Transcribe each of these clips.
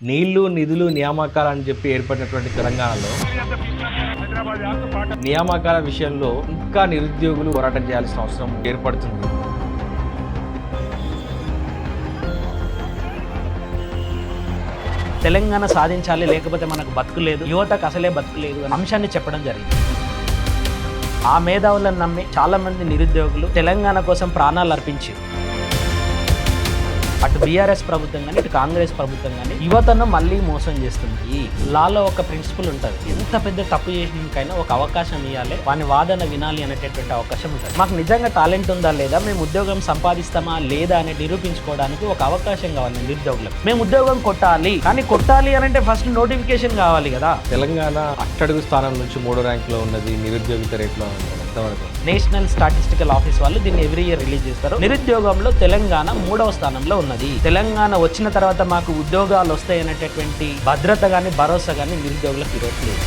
నీళ్లు నిధులు నియామకాలు అని చెప్పి ఏర్పడినటువంటి తెలంగాణలో నియామకాల విషయంలో ఇంకా నిరుద్యోగులు పోరాటం చేయాల్సిన అవసరం ఏర్పడుతుంది. తెలంగాణ సాధించాలి, లేకపోతే మనకు బతుకు లేదు, యువతకు అసలే బతుకు లేదు అనే అంశాన్ని చెప్పడం జరిగింది. ఆ మేధావులను నమ్మి చాలా మంది నిరుద్యోగులు తెలంగాణ కోసం ప్రాణాలు అర్పించి అటు బీఆర్ఎస్ ప్రభుత్వం కానీ ఇటు కాంగ్రెస్ ప్రభుత్వం కానీ యువతను మళ్ళీ మోసం చేస్తుంది. ఈ లాలో ఒక ప్రిన్సిపల్ ఉంటుంది, ఎంత పెద్ద తప్పు చేసినకైనా ఒక అవకాశం ఇవ్వాలి, వాని వాదన వినాలి అనేటటువంటి అవకాశం ఉంటుంది. మాకు నిజంగా టాలెంట్ ఉందా లేదా, మేము ఉద్యోగం సంపాదిస్తామా లేదా అని నిరూపించుకోవడానికి ఒక అవకాశం కావాలి నిరుద్యోగులకు. మేము ఉద్యోగం కొట్టాలి, కానీ కొట్టాలి అని అంటే ఫస్ట్ నోటిఫికేషన్ కావాలి కదా. తెలంగాణ అట్టడుగు స్థానం నుంచి 3వ ర్యాంకులో ఉన్నది నిరుద్యోగిత రేట్లో. నేషనల్ స్టాటిస్టికల్ ఆఫీస్ వాళ్ళు దీన్ని ఎవ్రీ ఇయర్ రిలీజ్ చేస్తారు. నిరుద్యోగంలో తెలంగాణ 3వ స్థానంలో ఉన్నది. తెలంగాణ వచ్చిన తర్వాత మాకు ఉద్యోగాలు వస్తాయనేటటువంటి భద్రత కానీ భరోసా కానీ నిరుద్యోగులకు ఈరోజు లేదు.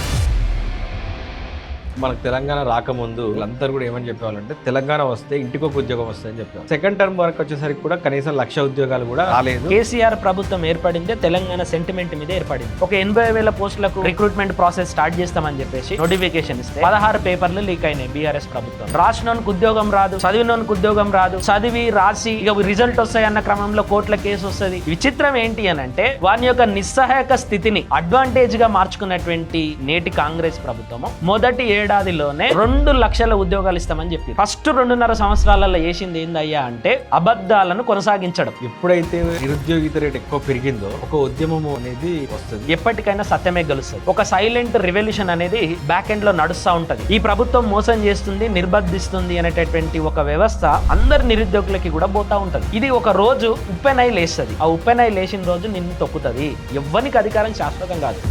మనకు తెలంగాణ రాకముందు అందరూ కూడా ఏమని చెప్పేవాళ్ళంటే తెలంగాణ వస్తే ఇంటికి ఒక ఉద్యోగం వస్తుందని చెప్పారు. సెకండ్ టర్మ్ వరకు వచ్చేసరికి కూడా కనీసం 1,00,000 ఉద్యోగాలు కూడా రాలేదు. కేసీఆర్ ప్రభుత్వం ఏర్పడిందే తెలంగాణ సెంటిమెంట్ మీద ఏర్పడింది. ఒక 80,000 పోస్టులకు రిక్రూట్మెంట్ ప్రాసెస్ స్టార్ట్ చేస్తామని చెప్పేసి నోటిఫికేషన్ ఇస్తే 16 పేపర్లు లీక్ అయినాయి. బీఆర్ఎస్ ప్రభుత్వం రాసినోనికి ఉద్యోగం రాదు, చదివినోనికి ఉద్యోగం రాదు, చదివి రాసి ఇక రిజల్ట్ వస్తాయన్న క్రమంలో కోర్టుల కేసు వస్తుంది. విచిత్రం ఏంటి అని అంటే వాని యొక్క నిస్సహాయక స్థితిని అడ్వాంటేజ్ గా మార్చుకున్నటువంటి నేటి కాంగ్రెస్ ప్రభుత్వము మొదటి ఏడాదిలోనే 2 లక్షల ఉద్యోగాలు ఇస్తామని చెప్పి ఫస్ట్ 2.5 సంవత్సరాలలో చేసింది ఏందయ్యా అంటే అబద్ధాలను కొనసాగించడం. ఎప్పుడైతే నిరుద్యోగిత రేట్ ఎక్కువ పెరిగిందో ఒక ఉద్యమం అనేది వస్తుంది. ఎప్పటికైనా సత్యమే గెలుస్తుంది. ఒక సైలెంట్ రెవల్యూషన్ అనేది బ్యాక్ ఎండ్ లో నడుస్తూ ఉంటది. ఈ ప్రభుత్వం మోసం చేస్తుంది, నిర్బంధిస్తుంది అనేటటువంటి ఒక వ్యవస్థ అందరి నిరుద్యోగులకి కూడా పోతా ఉంటది. ఇది ఒక రోజు ఉప్పెనై లేస్తుంది. ఆ ఉప్పెనై లేచిన రోజు నిన్ను తొక్కుతుంది. ఎవ్వనికి అధికారం శాశ్వతం కాదు.